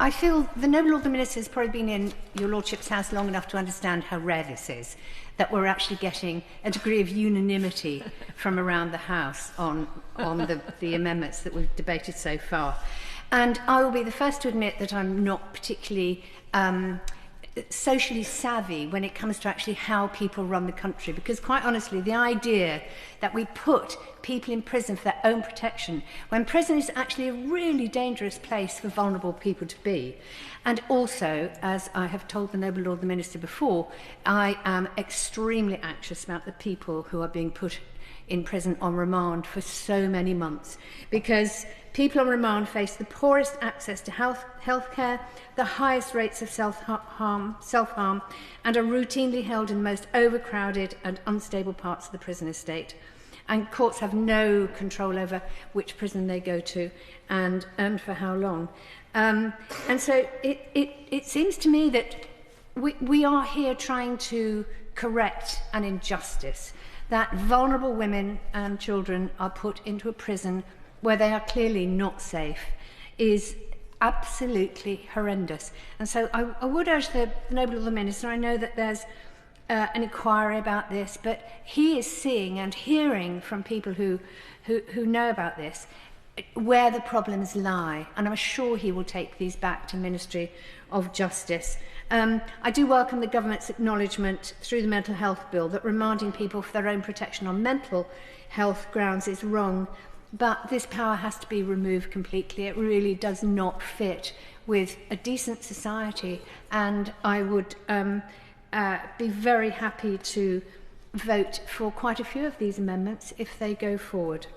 I feel the Noble Lord the Minister has probably been in your Lordship's house long enough to understand how rare this is, that we're actually getting a degree of unanimity from around the House on the amendments that we've debated so far. And I will be the first to admit that I'm not particularly socially savvy when it comes to actually how people run the country, because quite honestly the idea that we put people in prison for their own protection when prison is actually a really dangerous place for vulnerable people to be. And also, as I have told the Noble Lord the Minister before, I am extremely anxious about the people who are being put in prison on remand for so many months, because people on remand face the poorest access to healthcare, the highest rates of self-harm, and are routinely held in the most overcrowded and unstable parts of the prison estate. And courts have no control over which prison they go to and for how long. And so it seems to me that we are here trying to correct an injustice, that vulnerable women and children are put into a prison where they are clearly not safe, is absolutely horrendous. And so I would urge the Noble Lord the Minister, I know that there's an inquiry about this, but he is seeing and hearing from people who know about this where the problems lie, and I'm sure he will take these back to Ministry of Justice. I do welcome the government's acknowledgement through the Mental Health Bill that remanding people for their own protection on mental health grounds is wrong, but this power has to be removed completely. It really does not fit with a decent society, and I would be very happy to vote for quite a few of these amendments if they go forward.